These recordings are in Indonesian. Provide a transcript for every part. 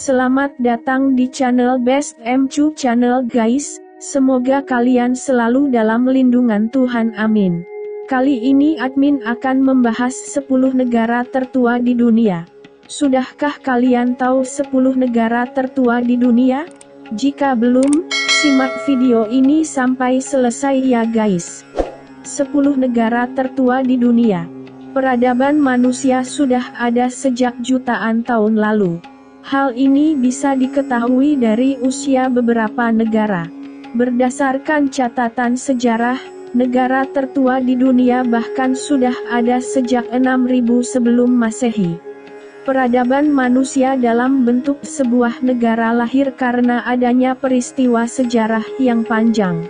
Selamat datang di channel Best MCU Channel guys, semoga kalian selalu dalam lindungan Tuhan, amin. Kali ini admin akan membahas 10 negara tertua di dunia. Sudahkah kalian tahu 10 negara tertua di dunia? Jika belum, simak video ini sampai selesai ya guys. 10 negara tertua di dunia. Peradaban manusia sudah ada sejak jutaan tahun lalu. Hal ini bisa diketahui dari usia beberapa negara. Berdasarkan catatan sejarah, negara tertua di dunia bahkan sudah ada sejak 6000 sebelum Masehi. Peradaban manusia dalam bentuk sebuah negara lahir karena adanya peristiwa sejarah yang panjang.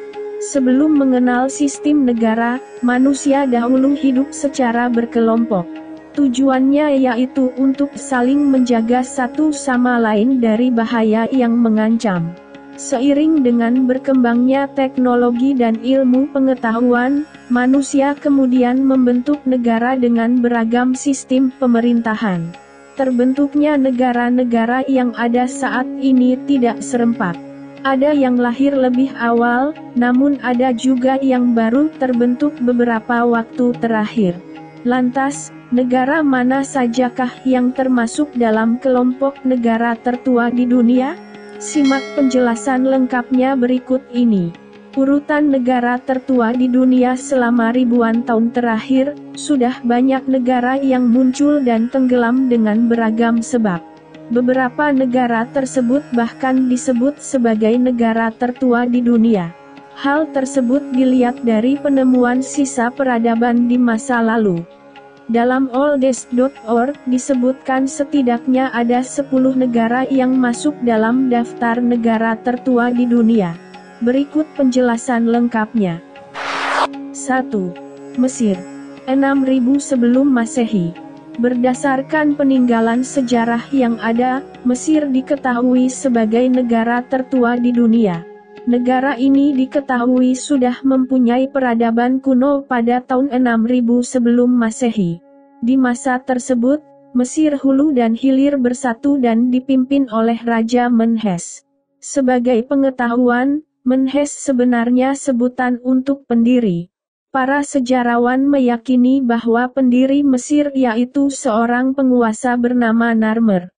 Sebelum mengenal sistem negara, manusia dahulu hidup secara berkelompok. Tujuannya yaitu untuk saling menjaga satu sama lain dari bahaya yang mengancam. Seiring dengan berkembangnya teknologi dan ilmu pengetahuan, manusia kemudian membentuk negara dengan beragam sistem pemerintahan. Terbentuknya negara-negara yang ada saat ini tidak serempak. Ada yang lahir lebih awal, namun ada juga yang baru terbentuk beberapa waktu terakhir. Lantas, negara mana sajakah yang termasuk dalam kelompok negara tertua di dunia? Simak penjelasan lengkapnya berikut ini. Urutan negara tertua di dunia selama ribuan tahun terakhir, sudah banyak negara yang muncul dan tenggelam dengan beragam sebab. Beberapa negara tersebut bahkan disebut sebagai negara tertua di dunia. Hal tersebut dilihat dari penemuan sisa peradaban di masa lalu. Dalam oldest.org disebutkan setidaknya ada 10 negara yang masuk dalam daftar negara tertua di dunia. Berikut penjelasan lengkapnya. 1. Mesir. 6000 sebelum Masehi. Berdasarkan peninggalan sejarah yang ada, Mesir diketahui sebagai negara tertua di dunia. Negara ini diketahui sudah mempunyai peradaban kuno pada tahun 6000 sebelum Masehi. Di masa tersebut, Mesir hulu dan hilir bersatu dan dipimpin oleh Raja Menhes. Sebagai pengetahuan, Menhes sebenarnya sebutan untuk pendiri. Para sejarawan meyakini bahwa pendiri Mesir yaitu seorang penguasa bernama Narmer.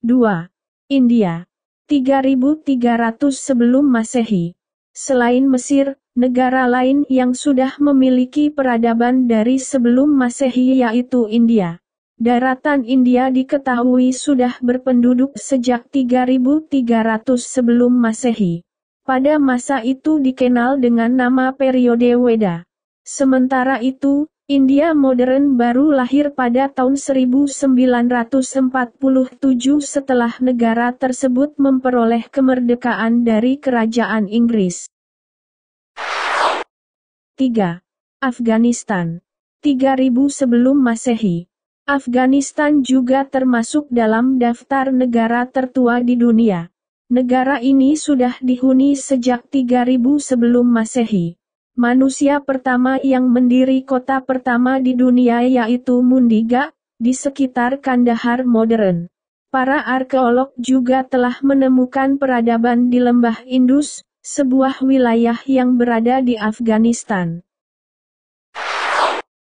2. India. 3300 sebelum Masehi. Selain Mesir, negara lain yang sudah memiliki peradaban dari sebelum Masehi yaitu India. Daratan India diketahui sudah berpenduduk sejak 3300 sebelum Masehi. Pada masa itu dikenal dengan nama periode Weda. Sementara itu, India modern baru lahir pada tahun 1947 setelah negara tersebut memperoleh kemerdekaan dari Kerajaan Inggris. 3. Afghanistan. 3000 sebelum Masehi. Afghanistan juga termasuk dalam daftar negara tertua di dunia. Negara ini sudah dihuni sejak 3000 sebelum Masehi. Manusia pertama yang mendiri kota pertama di dunia yaitu Mundiga, di sekitar Kandahar modern. Para arkeolog juga telah menemukan peradaban di Lembah Indus, sebuah wilayah yang berada di Afghanistan.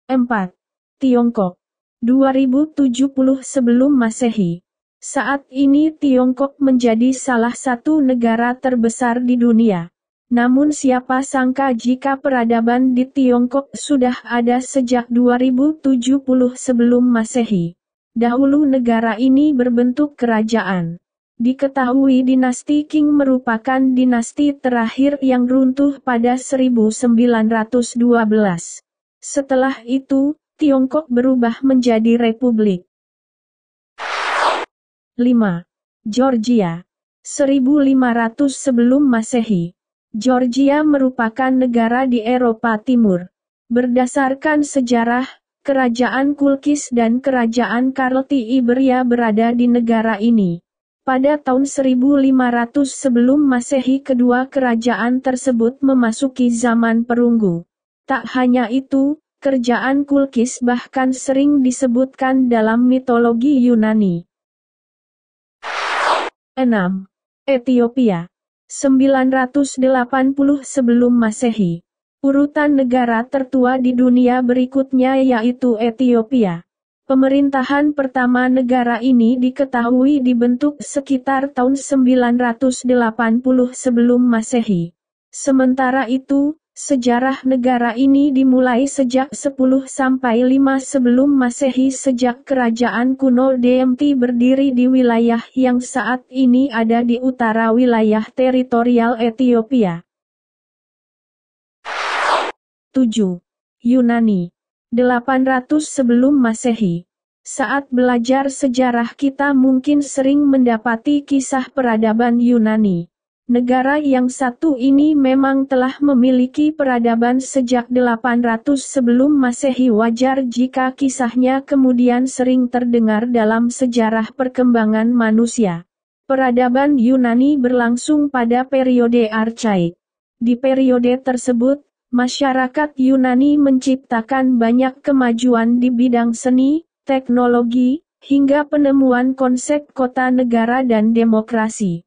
4. Tiongkok. 2070 sebelum Masehi. Saat ini Tiongkok menjadi salah satu negara terbesar di dunia. Namun siapa sangka jika peradaban di Tiongkok sudah ada sejak 2070 sebelum Masehi. Dahulu negara ini berbentuk kerajaan. Diketahui dinasti Qing merupakan dinasti terakhir yang runtuh pada 1912. Setelah itu, Tiongkok berubah menjadi republik. 5. Georgia. 1500 sebelum Masehi. Georgia merupakan negara di Eropa Timur. Berdasarkan sejarah, kerajaan Kulkis dan kerajaan Karlti Iberia berada di negara ini. Pada tahun 1500 sebelum Masehi kedua kerajaan tersebut memasuki zaman perunggu. Tak hanya itu, Kerajaan Kulkis bahkan sering disebutkan dalam mitologi Yunani. 6. Ethiopia. 980 sebelum Masehi. Urutan negara tertua di dunia berikutnya yaitu Ethiopia. Pemerintahan pertama negara ini diketahui dibentuk sekitar tahun 980 sebelum Masehi. Sementara itu, sejarah negara ini dimulai sejak 10 sampai 5 sebelum Masehi sejak kerajaan kuno DMT berdiri di wilayah yang saat ini ada di utara wilayah teritorial Ethiopia. 7. Yunani. 800 sebelum Masehi. Saat belajar sejarah kita mungkin sering mendapati kisah peradaban Yunani. Negara yang satu ini memang telah memiliki peradaban sejak 800 sebelum Masehi. Wajar jika kisahnya kemudian sering terdengar dalam sejarah perkembangan manusia. Peradaban Yunani berlangsung pada periode Archaik. Di periode tersebut, masyarakat Yunani menciptakan banyak kemajuan di bidang seni, teknologi, hingga penemuan konsep kota negara dan demokrasi.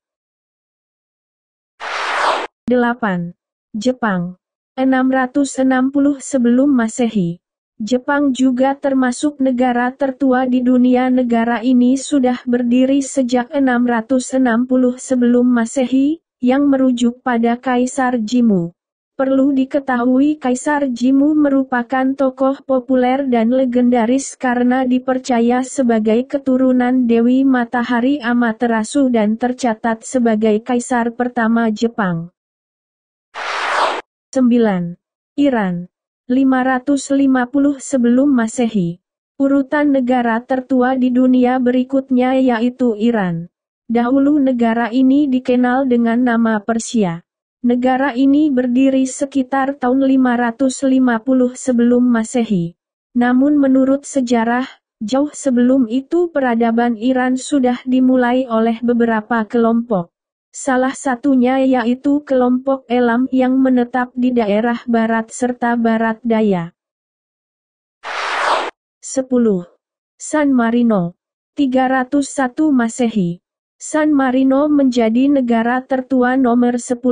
8. Jepang. 660 sebelum Masehi. Jepang juga termasuk negara tertua di dunia. Negara ini sudah berdiri sejak 660 sebelum Masehi, yang merujuk pada Kaisar Jimmu. Perlu diketahui Kaisar Jimmu merupakan tokoh populer dan legendaris karena dipercaya sebagai keturunan Dewi Matahari Amaterasu dan tercatat sebagai Kaisar pertama Jepang. 9. Iran. 550 sebelum Masehi. Urutan negara tertua di dunia berikutnya yaitu Iran. Dahulu negara ini dikenal dengan nama Persia. Negara ini berdiri sekitar tahun 550 sebelum Masehi. Namun menurut sejarah, jauh sebelum itu peradaban Iran sudah dimulai oleh beberapa kelompok. Salah satunya yaitu kelompok Elam yang menetap di daerah barat serta barat daya. 10. San Marino. 301 Masehi. San Marino menjadi negara tertua nomor 10.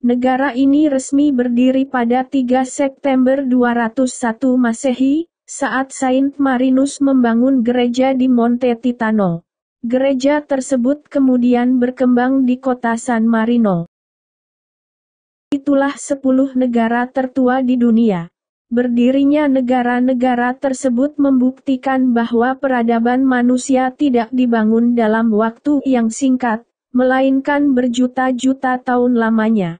Negara ini resmi berdiri pada 3 September 201 Masehi, saat Saint Marinus membangun gereja di Monte Titano. Gereja tersebut kemudian berkembang di kota San Marino. Itulah 10 negara tertua di dunia. Berdirinya negara-negara tersebut membuktikan bahwa peradaban manusia tidak dibangun dalam waktu yang singkat, melainkan berjuta-juta tahun lamanya.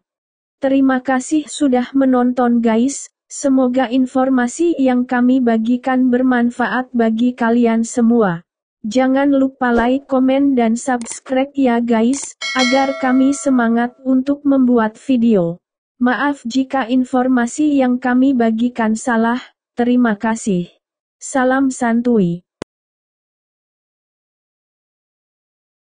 Terima kasih sudah menonton guys, semoga informasi yang kami bagikan bermanfaat bagi kalian semua. Jangan lupa like, komen dan subscribe ya guys, agar kami semangat untuk membuat video. Maaf jika informasi yang kami bagikan salah, terima kasih. Salam santuy.